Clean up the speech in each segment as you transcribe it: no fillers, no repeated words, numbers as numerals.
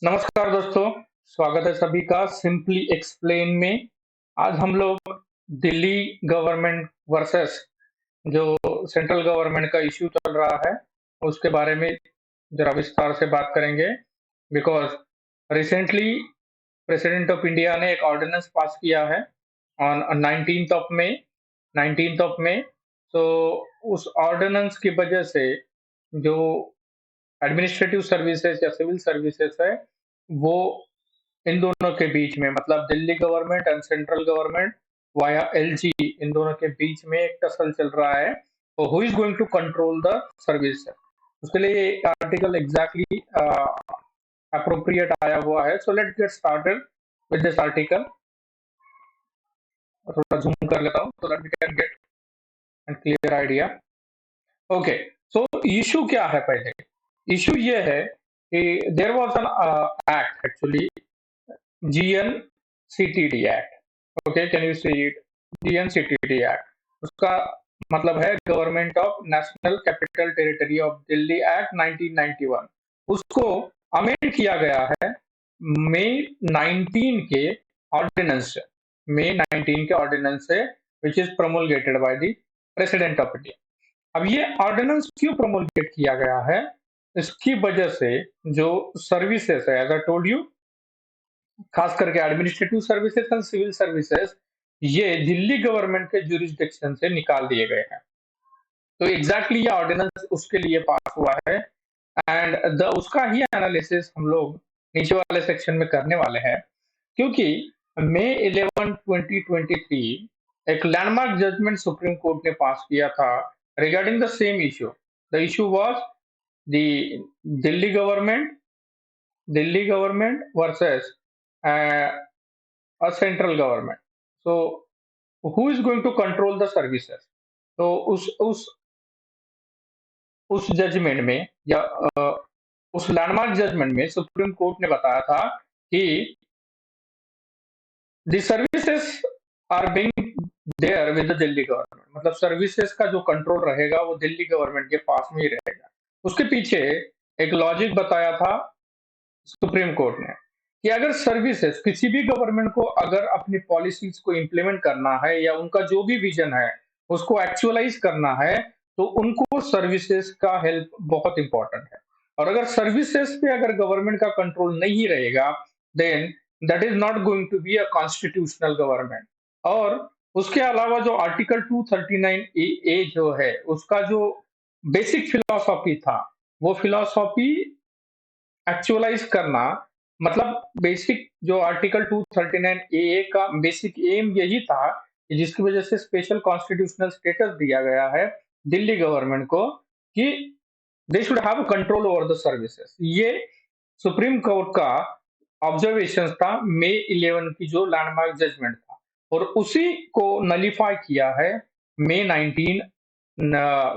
नमस्कार दोस्तों, स्वागत है सभी का सिंपली एक्सप्लेन में। आज हम लोग दिल्ली गवर्नमेंट वर्सेस जो सेंट्रल गवर्नमेंट का इश्यू चल रहा है, उसके बारे में जरा विस्तार से बात करेंगे। Because recently president of India ने एक ऑर्डिनेंस पास किया है on 19th of May 19th of May. तो उस ऑर्डिनेंस की वजह से जो एडमिनिस्ट्रेटिव सर्विसेज या सिविल सर्विसेज है, वो इन दोनों के बीच में मतलब Delhi government and central government via LG, इन दोनों के बीच में एक टसल चल रहा है। तो who is going to control the service? उसके लिए ये आर्टिकल एग्जैक्टली अप्रोप्रिएट आया हुआ है। So let's get started with this article. थोड़ा जूम कर लेता हूँ so that we can get an clear idea. Okay, so issue क्या है? पहले इशू ये है कि there was an act actually, GNCTD act. Okay, can you see it? GNCTD act, उसका मतलब है government of national capital territory of Delhi act 1991। उसको अमेंड किया गया है मई 19 के ऑर्डिनेंस से, मई 19 के ऑर्डिनेंस से, which is promulgated by the president of India. अब ये ऑर्डिनेंस क्यों प्रोमulgate किया गया है? इसकी वजह से जो सर्विसेज है, एज आई टोल्ड यू, खास करके administrative services and civil services, ये दिल्ली गवर्नमेंट के जुरिस्डिक्शन से निकाल दिए गए हैं। तो एग्जैक्टली ये ऑर्डिनेंस उसके लिए पास हुआ है एंड द उसका ही एनालिसिस हम लोग नीचे वाले सेक्शन में करने वाले हैं। क्योंकि मई 11 2023 एक लैंडमार्क जजमेंट सुप्रीम कोर्ट ने पास किया था regarding the same issue. The issue was the Delhi government Delhi government versus a central government. So who is going to control the services? तो उस जजमेंट में या उस लैंडमार्क जजमेंट में सुप्रीम कोर्ट ने बताया था कि the services are being there with the Delhi government, मतलब सर्विसेज का जो कंट्रोल रहेगा वो दिल्ली गवर्नमेंट के पास में ही रहेगा। उसके पीछे एक लॉजिक बताया था सुप्रीम कोर्ट ने कि अगर सर्विसेज किसी भी गवर्नमेंट को अगर अपनी पॉलिसीज को इम्प्लीमेंट करना है या उनका जो भी विजन है उसको एक्चुअलाइज करना है, तो उनको सर्विसेज का हेल्प बहुत इंपॉर्टेंट है। और अगर सर्विसेज पे अगर गवर्नमेंट का कंट्रोल नहीं रहेगा, then that is not going to be a constitutional government. और उसके अलावा जो आर्टिकल 239 ए जो है, उसका जो बेसिक फिलॉसफी था, वो फिलॉसफी एक्चुअलाइज करना, मतलब बेसिक जो आर्टिकल 239 ए का बेसिक एम यही था कि जिसकी वजह से स्पेशल कॉन्स्टिट्यूशनल स्टेटस दिया गया है दिल्ली गवर्नमेंट को, कि they should have control over the services. ये सुप्रीम कोर्ट का ऑब्जर्वेशन था मई 11 की जो लैंडमार्क जजमेंट था, और उसी को नलीफाई किया है मई 19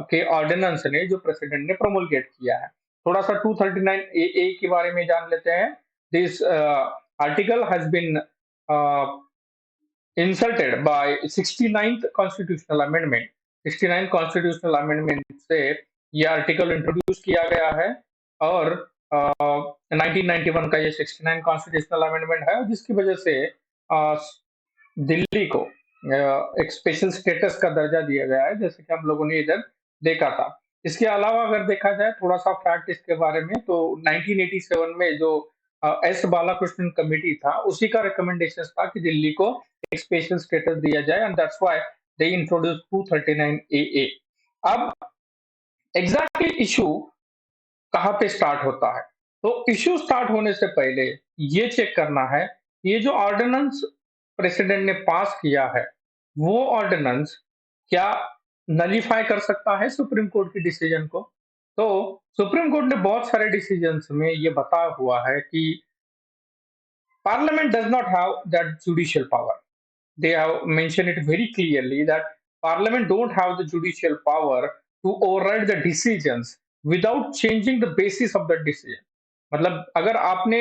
के ऑर्डिनेंस ने, जो प्रेसिडेंट ने प्रोमulgate किया है। थोड़ा सा 239 ए के बारे में जान लेते हैं। This article has been inserted by 69th constitutional amendment। 69th constitutional amendment से ये आर्टिकल इंट्रोड्यूस किया गया है, और 1991 का ये 69 कॉन्स्टिट्यूशनल अमेंडमेंट है, जिसकी वजह से अ, दिल्ली को एक स्पेशल स्टेटस का दर्जा दिया गया है, जैसे कि हम लोगों ने इधर देखा था। इसके अलावा अगर देखा जाए थोड़ा सा फैक्ट इसके बारे में, तो 1987 में जो एस बालाकृष्णन कमेटी था, उसी का रिकमेंडेशन था कि दिल्ली को एक स्पेशल स्टेटस दिया जाए, and that's why they introduce 239 ए। अब एग्जैक्टली इशू कहाँ पे स्टार्ट होता है? तो इश्यू स्टार्ट होने से पहले ये चेक करना है, ये जो ऑर्डिनेंस प्रेसिडेंट ने पास किया है, वो ऑर्डिनेंस क्या नलीफाई कर सकता है सुप्रीम कोर्ट की डिसीजन को? तो सुप्रीम कोर्ट ने बहुत सारे डिसीजंस में ये बताया हुआ है कि parliament does not have that judicial power. They have mentioned it very clearly that Parliament don't have the judicial power to override the decisions without changing the basis of the decision। मतलब अगर आपने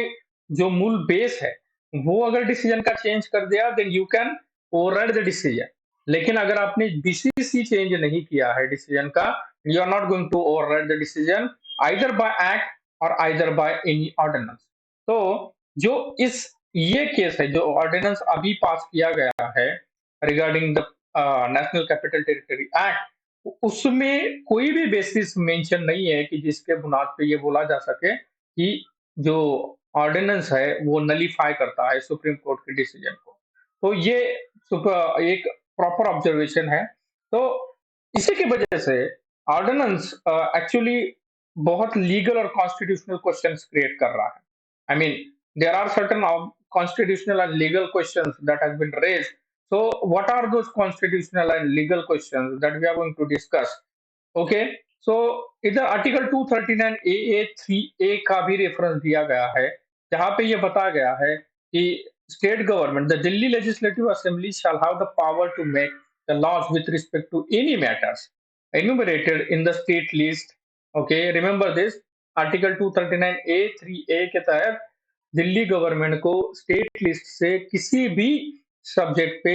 जो मूल base है वो अगर decision का change कर दिया, then you can override the decision. लेकिन अगर आपने बीसीसी चेंज नहीं किया है डिसीजन का, you are not going to override the decision either by act और आइदर बाय एनी ऑर्डिनेंस। तो जो ये केस है, जो ऑर्डिनेंस अभी पास किया गया है regarding the national capital territory act, उसमें कोई भी बेसिस मेंशन नहीं है कि जिसके बुनियाद पे ये बोला जा सके कि जो ऑर्डिनेंस है वो नलीफाई करता है सुप्रीम कोर्ट के डिसीजन को। तो ये एक प्रॉपर ऑब्जर्वेशन है। तो इसी की वजह से ऑर्डिनेंस एक्चुअली बहुत लीगल और कॉन्स्टिट्यूशनल क्वेश्चंस क्रिएट कर रहा है। I mean, there are certain constitutional and legal questions that have been raised. So, what are those constitutional and legal questions that we are going to discuss? Okay, so इधर article 239 AA 3A का भी reference दिया गया है, जहाँ पे ये बताया गया है कि state government, the Delhi legislative assembly shall have the power to make the laws with respect to any matters enumerated in the state list. Okay, remember this. Article 239A 3A के तहत दिल्ली गवर्नमेंट को स्टेट लिस्ट से किसी भी subject पे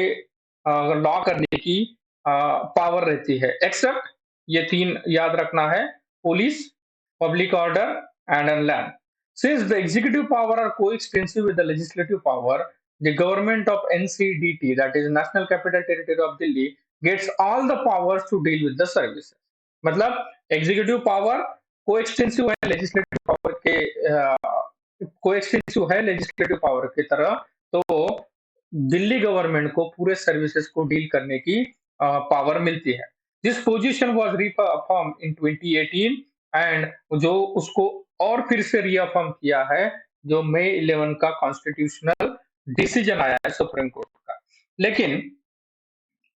law करने की power रहती है, एक्सेप्ट ये तीन याद रखना है: police, public order and land. Since the executive power are coextensive with the legislative power, the government of NCDT, that is national capital territory of Delhi, gets all the powers to deal with the services. मतलब executive power coextensive है legislative power के कोएक्सटेंसिव है legislative power की तरह, तो Delhi government को पूरे services को डील करने की पावर मिलती है। This position was reaffirm in 2018 and जो उसको और फिर से रीअफर्म किया है जो मई 11 का कॉन्स्टिट्यूशनल डिसीजन आया है सुप्रीम कोर्ट का। लेकिन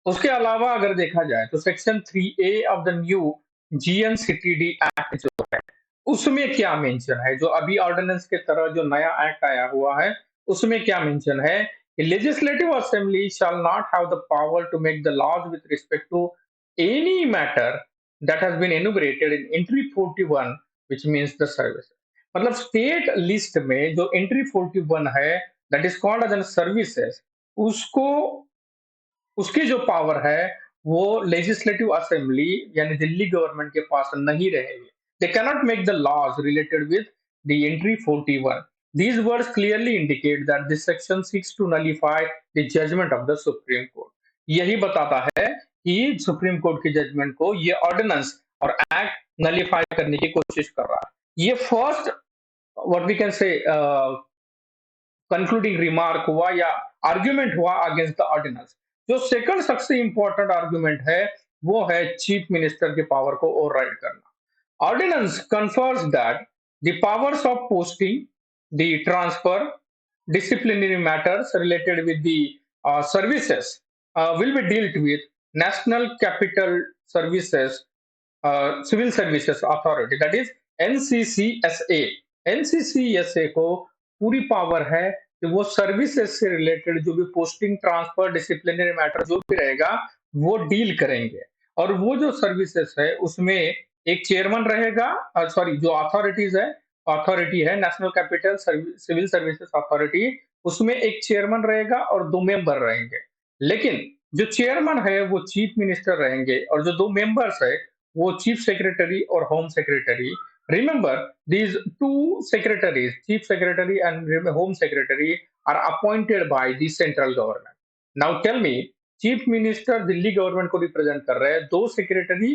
उसके अलावा अगर देखा जाए तो section 3A of the new GNCTD act जो है, उसमें क्या मेंशन है, जो अभी ऑर्डिनेंस के तरह जो नया एक्ट आया हुआ है उसमें क्या मेंशन है कि legislative assembly shall not have the power to make the laws with respect to any matter that has been enumerated in entry 41 which means the service. मतलब स्टेट लिस्ट में जो एंट्री 41 है that is called as services, उसको उसकी जो power है वो legislative assembly यानी दिल्ली गवर्नमेंट के पास नहीं रहेगी। They cannot make the laws related with the entry 41। These words clearly indicate that this section seeks to nullify the judgment of the Supreme Court. यही बताता है कि सुप्रीम कोर्ट की जजमेंट को ये ऑर्डिनेंस और एक्ट नलीफाई करने की कोशिश कर रहा है। ये first what we can say concluding remark हुआ या आर्ग्यूमेंट हुआ अगेंस्ट द ऑर्डिनेंस। जो सेकंड सबसे इंपॉर्टेंट आर्गुमेंट है वो है चीफ मिनिस्टर की पावर को ओवरराइड करना। Ordinance confers that the powers of posting, the transfer, disciplinary matters related with the services will be dealt with National Capital Services civil services authority, that is NCCSA. NCCSA को पूरी power है कि वो services से related जो भी posting, transfer, disciplinary matter जो भी रहेगा वो डील करेंगे। और वो जो सर्विसेज है उसमें एक चेयरमैन रहेगा, सॉरी जो अथॉरिटी है national capital civil services authority, उसमें एक चेयरमैन रहेगा और 2 मेंबर रहेंगे। लेकिन जो चेयरमैन है वो चीफ मिनिस्टर रहेंगे और जो 2 मेंबर्स है वो चीफ सेक्रेटरी और home secretary. Remember, these two secretaries, chief secretary and home secretary, are appointed by the central government. Now tell me, chief minister Delhi government को रिप्रेजेंट कर रहे हैं, 2 सेक्रेटरी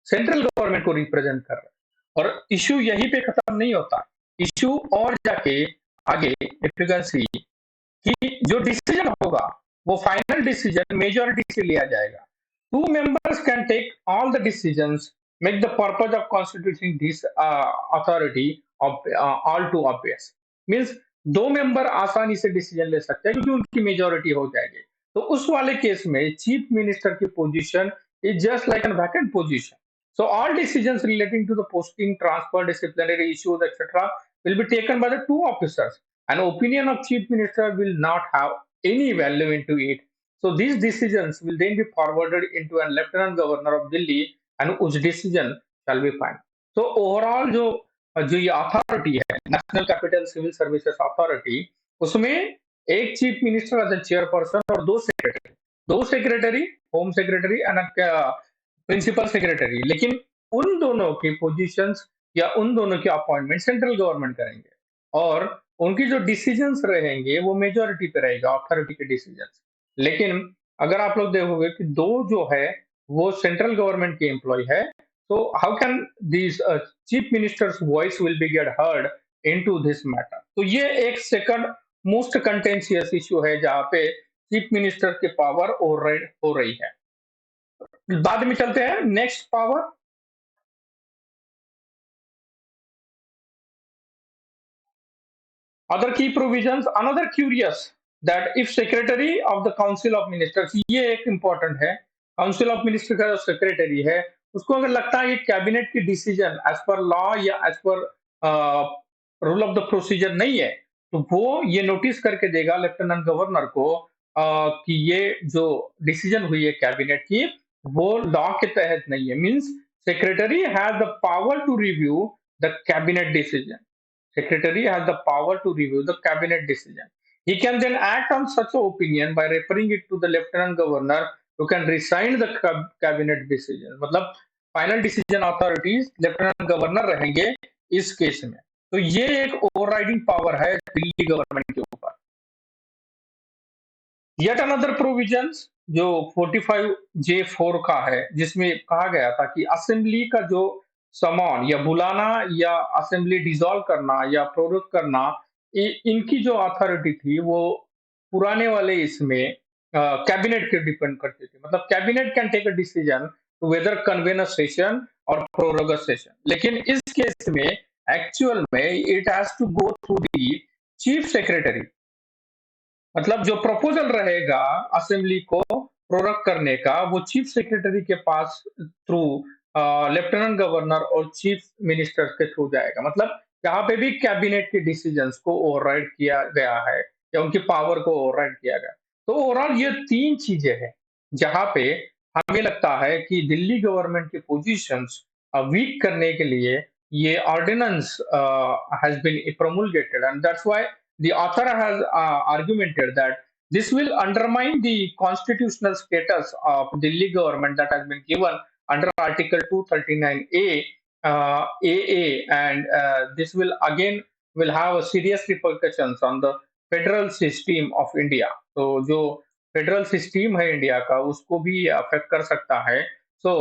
सेंट्रल गवर्नमेंट को रिप्रेजेंट कर रहे हैं। और इश्यू यहीं पे खत्म नहीं होता, इश्यू और जाके आगे इफ यू कैन सी कि जो डिसीजन होगा वो फाइनल डिसीजन मेजॉरिटी से लिया जाएगा। 2 members can take all the decisions, make the purpose of constituting this authority of all too obvious. Means 2 member आसानी से डिसीजन ले सकते हैं क्योंकि उनकी मेजोरिटी हो जाएगी। तो उस वाले केस में चीफ मिनिस्टर की position is just like an vacant position. So all decisions relating to the posting, transfer, disciplinary issues, etc., will be taken by the 2 officers. An opinion of chief minister will not have any value into it. So these decisions will then be forwarded into a lieutenant governor of Delhi, and whose decision shall be final. So overall जो जो ये authority है national capital civil services authority, उसमें एक chief minister as a chairperson और 2 secretary home secretary and principal secretary. लेकिन उन दोनों की पोजीशंस या उन दोनों की अपॉइंटमेंट सेंट्रल गवर्नमेंट करेंगे। और उनकी जो डिसीजंस रहेंगे वो मेजॉरिटी पे रहेगा, अथॉरिटी के डिसीजंस। लेकिन अगर आप लोग देखोगे कि 2 जो है वो सेंट्रल गवर्नमेंट के एम्प्लॉयी है, so how can these chief minister's voice will be get heard into this matter? तो ये एक सेकंड मोस्ट कंटेंशियस इश्यू है जहां पे चीफ मिनिस्टर की पावर ओवरराइड हो रही है। बाद में चलते हैं next power. Other key provisions, another curious that if secretary of the council of ministers, ये एक important है, काउंसिल ऑफ मिनिस्टर का जो सेक्रेटरी है उसको अगर लगता है कि कैबिनेट की डिसीजन एज पर लॉ या as per rule of the procedure नहीं है, तो वो ये नोटिस करके देगा लेफ्टिनेंट गवर्नर को कि ये जो डिसीजन हुई है कैबिनेट की वो लॉ के तहत नहीं है। Means secretary has the power to review the cabinet decision. Secretary has the power to review the cabinet decision. He can then act on such opinion by referring it to the lieutenant governor who can resign the cabinet decision. मतलब final decision authorities lieutenant governor रहेंगे इस case में। तो ये एक overriding power है Delhi government के ऊपर। Yet another provisions जो 45J4 का है जिसमें कहा गया था कि असेंबली का जो समॉन या बुलाना या असेंबली डिसॉल्व करना या प्रोरोग करना, इनकी जो अथॉरिटी थी वो पुराने वाले इसमें कैबिनेट के डिपेंड करती थी। मतलब cabinet can take a decision to whether convene a session और प्रोरोग अ सेशन, लेकिन इस केस में एक्चुअल में it has to go through the chief secretary. मतलब जो प्रपोजल रहेगा असेंबली को प्रोरग करने का वो चीफ सेक्रेटरी के पास थ्रू लेफ्टिनेंट गवर्नर और चीफ मिनिस्टर के थ्रू जाएगा। मतलब यहाँ पे भी कैबिनेट के डिसीजंस को ओवरराइड किया गया है या उनकी पावर को ओवरराइड किया गया। तो ओवरऑल ये 3 चीजें हैं जहां पे हमें लगता है कि दिल्ली गवर्नमेंट की पोजीशंस वीक करने के लिए ये ordinance has been promulgated and that's why the author has argumented that this will undermine the constitutional status of Delhi government that has been given under Article 239A AA, and this will again will have a serious repercussions on the federal system of India. तो जो federal system है India का उसको भी affect कर सकता है। So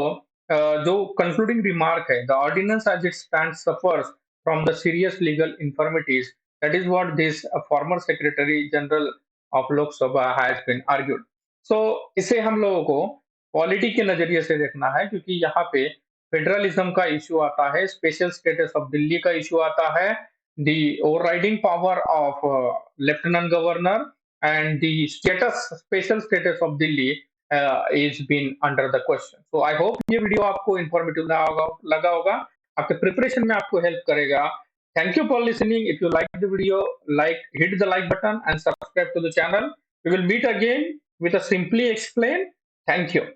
जो कंक्लूडिंग रिमार्क है, the ordinance as it stand suffers from the serious legal infirmities. That is what this former Secretary General of Lok Sabha has been argued. So इसे हम लोगों को पॉलिटी के नजरिए से देखना है क्योंकि यहाँ पे फेडरलिज्म का इश्यू आता है, स्पेशल स्टेटस ऑफ दिल्ली का इश्यू आता है, the overriding power of lieutenant governor and the status special status of Delhi is been under the question. So I hope ये वीडियो आपको इंफॉर्मेटिव लगा होगा, आपके प्रिपरेशन में आपको हेल्प करेगा। Thank you for listening. If you like the video, hit the like button and subscribe to the channel. We will meet again with a Simply Explain. Thank you.